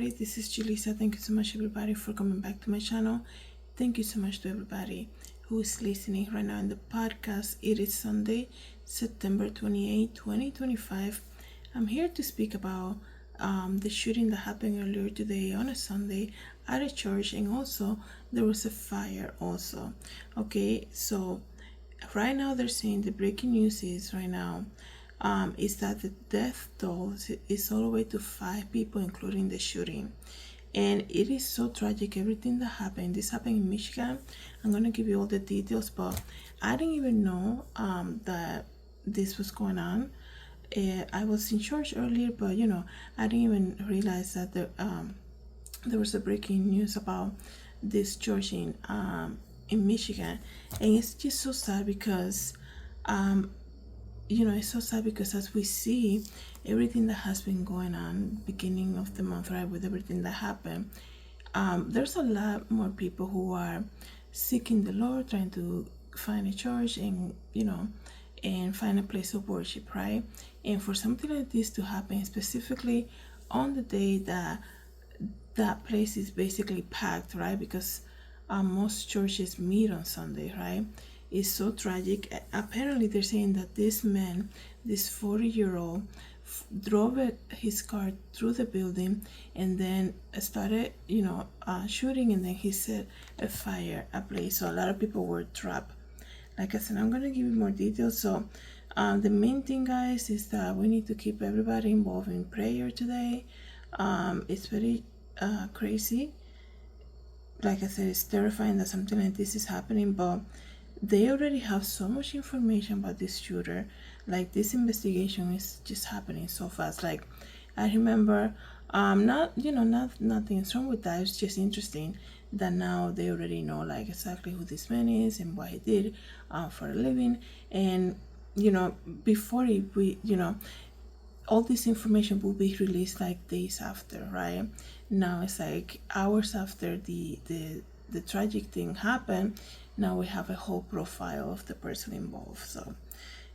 everybody, this is Julissa. Thank you so much everybody for coming back to my channel. Thank you so much to everybody who is listening right now in the podcast. It is Sunday, September 28, 2025. I'm here to speak about the shooting that happened earlier today on a Sunday at a church, and also there was a fire also. Okay, so right now they're saying the breaking news is right now is that the death toll is all the way to 5 people, including the shooting. And it is so tragic, everything that happened. This happened in Michigan. I'm going to give you all the details, but I didn't even know that this was going on. I was in church earlier, but I didn't even realize that there was a breaking news about this church in Michigan. And it's just so sad because it's so sad because as we see everything that has been going on beginning of the month, right, with everything that happened, there's a lot more people who are seeking the Lord, trying to find a church and and find a place of worship, right? And for something like this to happen, specifically on the day that that place is basically packed, right? Because most churches meet on Sunday, right? It's so tragic. Apparently, they're saying that this man, this 40-year-old, drove his car through the building and then started, shooting, and then he set a fire ablaze. So a lot of people were trapped. Like I said, I'm gonna give you more details. So the main thing, guys, is that we need to keep everybody involved in prayer today. It's very crazy. Like I said, it's terrifying that something like this is happening, but they already have so much information about this shooter. Like, this investigation is just happening so fast. Like, I remember nothing's wrong with that. It's just interesting that now they already know like exactly who this man is and what he did for a living. And before all this information will be released like days after, right? Now it's like hours after the tragic thing happened. Now we have a whole profile of the person involved. So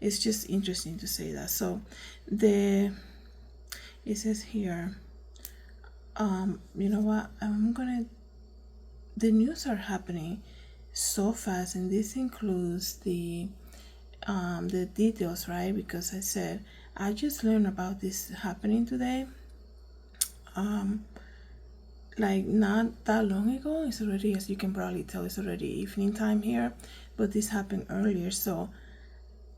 it's just interesting to say that. So it says here, you know what, the news are happening so fast, and this includes the details, right? Because I said I just learned about this happening today, like not that long ago. It's already, as you can probably tell, it's already evening time here, but this happened earlier. So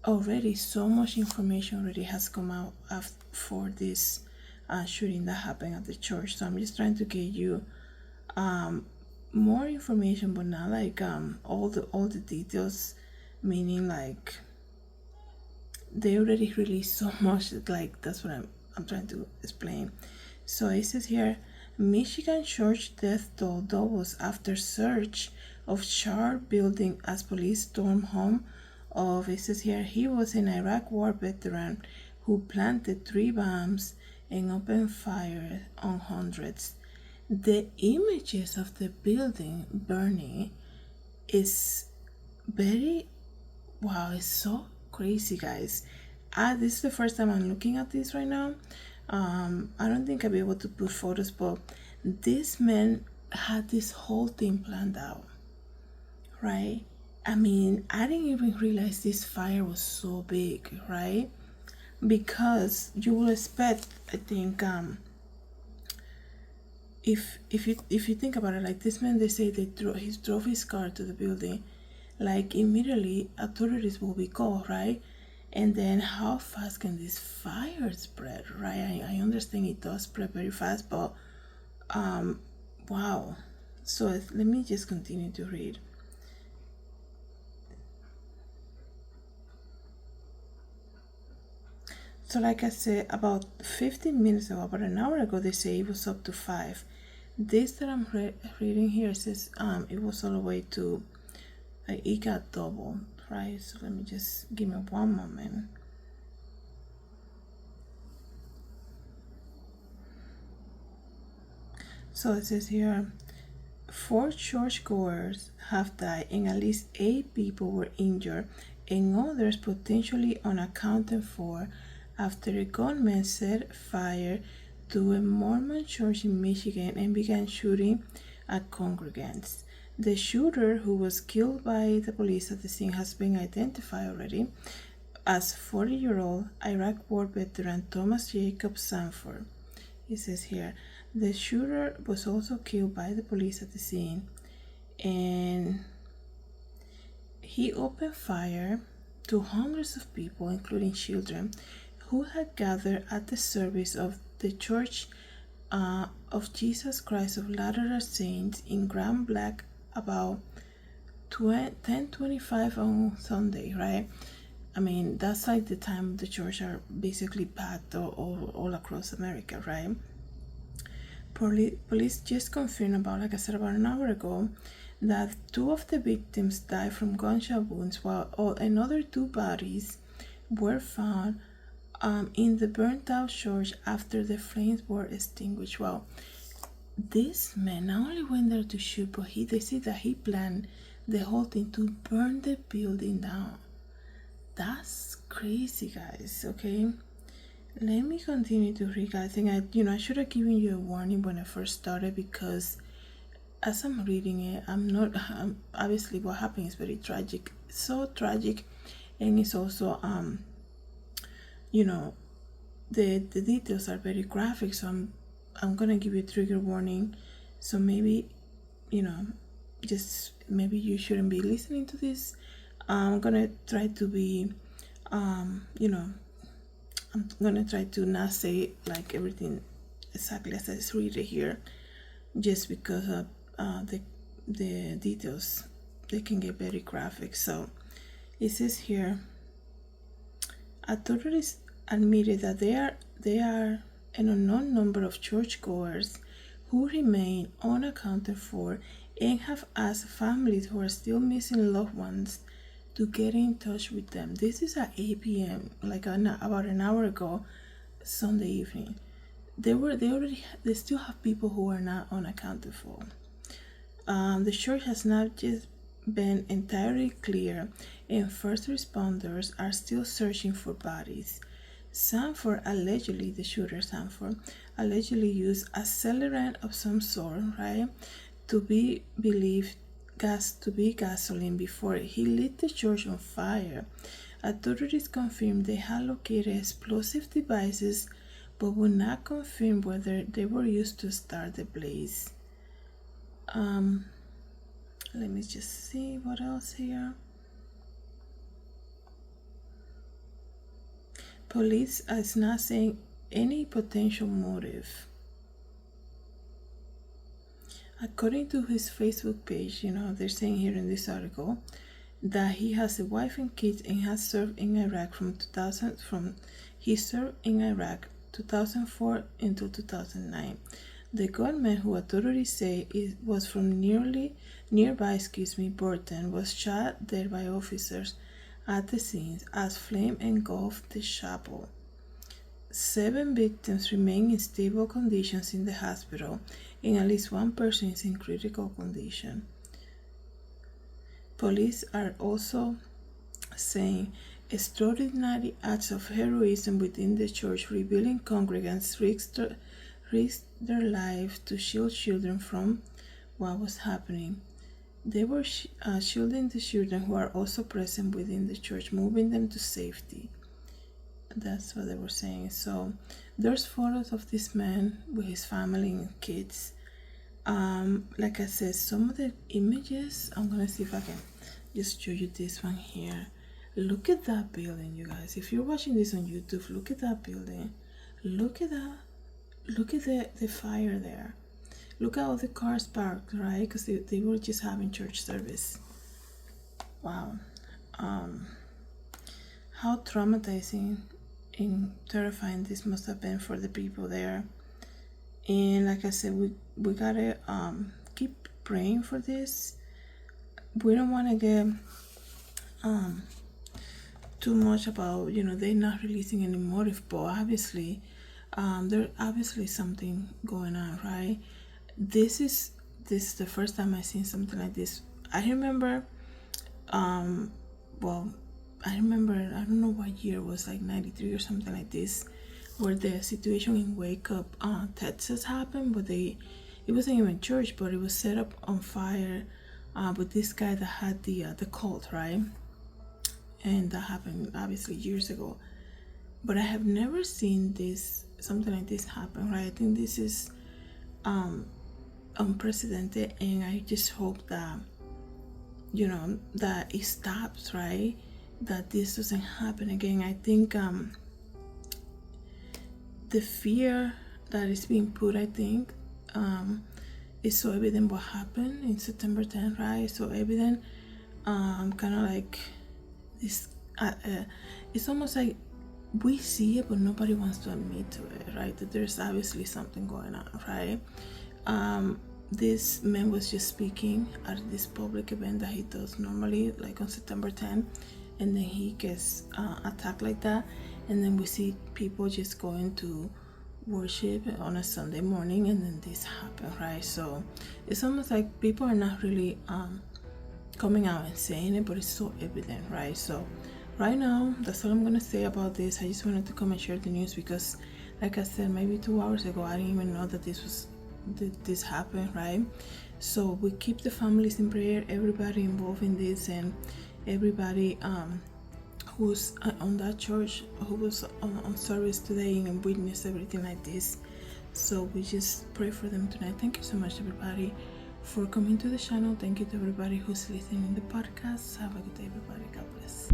already so much information already has come out for this shooting that happened at the church. So I'm just trying to get you more information, but not like all the details, meaning like they already released so much. Like, that's what I'm trying to explain. So it says here, Michigan church death toll doubles after search of charred building as police storm home of, it says here, he was an Iraq war veteran who planted 3 bombs and opened fire on hundreds. The images of the building burning is very, wow, it's so crazy, guys. This is the first time I'm looking at this right now. I don't think I'll be able to put photos, but this man had this whole thing planned out, right? I mean, I didn't even realize this fire was so big, right? Because you will expect, I think, if you think about it, like this man, they say he drove his car to the building, like immediately authorities will be called, right? And then how fast can this fire spread, right? I understand it does spread very fast, but wow. So let me just continue to read. So like I said, about 15 minutes ago, about an hour ago, they say it was up to 5. This that I'm reading here says it was all the way to, it got double, right? So let me just, give me one moment. So it says here, 4 churchgoers have died and at least 8 people were injured, and others potentially unaccounted for after a gunman set fire to a Mormon church in Michigan and began shooting at congregants. The shooter, who was killed by the police at the scene, has been identified already as 40-year-old Iraq War veteran Thomas Jacob Sanford. It says here, the shooter was also killed by the police at the scene, and he opened fire to hundreds of people, including children, who had gathered at the service of the Church of Jesus Christ of Latter-day Saints in Grand Blanc about 10:25 on Sunday, right? I mean, that's like the time the church are basically packed all across America, right? Police just confirmed like I said, about an hour ago, that 2 of the victims died from gunshot wounds, while another 2 bodies were found in the burnt out church after the flames were extinguished. Well, this man not only went there to shoot, but they say that he planned the whole thing to burn the building down. That's crazy, guys. Okay, let me continue to read. I think I should have given you a warning when I first started, because as I'm reading it, obviously what happened is very tragic, so tragic, and it's also the details are very graphic, so I'm gonna give you a trigger warning. So maybe just maybe you shouldn't be listening to this. I'm gonna try to be I'm gonna try to not say like everything exactly as I read it here, just because of the details, they can get very graphic. So it says here, authorities admitted that there are an unknown number of churchgoers who remain unaccounted for and have asked families who are still missing loved ones to get in touch with them. This is at 8 p.m., like about an hour ago, Sunday evening. They still have people who are not unaccounted for. The church has not just been entirely clear, and first responders are still searching for bodies. The shooter Sanford, allegedly used accelerant of some sort, right, to be gasoline before he lit the church on fire. Authorities confirmed they had located explosive devices, but would not confirm whether they were used to start the blaze. Let me just see what else here. Police is not saying any potential motive. According to his Facebook page, they're saying here in this article that he has a wife and kids and has served in Iraq he served in Iraq 2004 until 2009. The gunman, who authorities say was from nearby Burton, was shot dead by officers at the scene as flame engulfed the chapel. 7 victims remain in stable conditions in the hospital, and at least 1 person is in critical condition. Police are also saying extraordinary acts of heroism within the church, revealing congregants risked their lives to shield children from what was happening. They were shielding the children who are also present within the church, moving them to safety. That's what they were saying. So there's photos of this man with his family and kids. Like I said, some of the images, I'm gonna see if I can just show you this one here. Look at that building, you guys. If you're watching this on YouTube, look at that building. Look at that. Look at the fire there. Look at all the cars parked, right? Because they were just having church service. Wow. How traumatizing and terrifying this must have been for the people there. And like I said, we gotta keep praying for this. We don't want to get too much about, they're not releasing any motive, but obviously there's obviously something going on, right? This is the first time I've seen something like this. I remember I don't know what year it was, like 93 or something like this, where the situation in Wake Up, Texas happened, but it wasn't even church, but it was set up on fire with this guy that had the cult, right? And that happened obviously years ago. But I have never seen something like this happen, right? I think this is unprecedented, and I just hope that that it stops, right? That this doesn't happen again. I think the fear that is being put, I think, is so evident what happened in September 10th, right? So evident, kind of like this. It's almost like we see it, but nobody wants to admit to it, right? That there's obviously something going on, right? This man was just speaking at this public event that he does normally, like on September 10th, and then he gets attacked like that, and then we see people just going to worship on a Sunday morning, and then this happened, right? So it's almost like people are not really coming out and saying it, but it's so evident, right? So right now, that's all I'm gonna say about this. I just wanted to come and share the news because, like I said, maybe 2 hours ago, I didn't even know that this happened, right? So we keep the families in prayer, everybody involved in this, and everybody who's on that church, who was on service today and witnessed everything like this. So we just pray for them tonight. Thank you so much, everybody, for coming to the channel. Thank you to everybody who's listening to the podcast. Have a good day, everybody. God bless.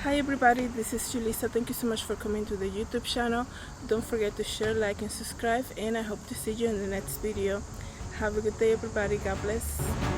Hi everybody, this is Julissa. Thank you so much for coming to the YouTube channel. Don't forget to share, like, and subscribe, and I hope to see you in the next video. Have a good day, everybody. God bless.